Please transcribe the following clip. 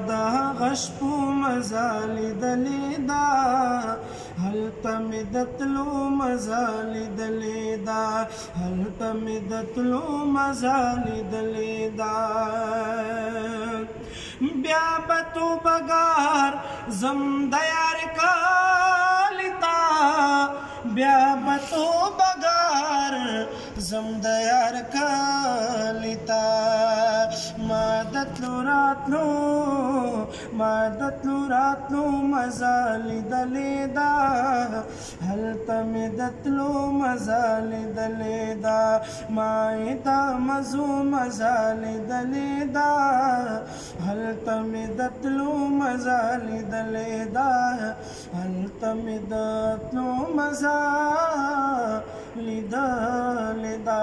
دا غشپو مزالی دلیدا هلتا مدتلو مزالی دلیدا هلتا مدتلو مزالی دلیدا بیا بتو بگار زم دیار کالتا بیا بتو بگار زم دیار کالتا مادتلو راتلو مزالی دلیدا هلتا مدتلو مزالی دلیدا مایتا مزو مزالی دلیدا هلتا مدتلو مزالی دلیدا هلتا مدتلو مزالی دلیدا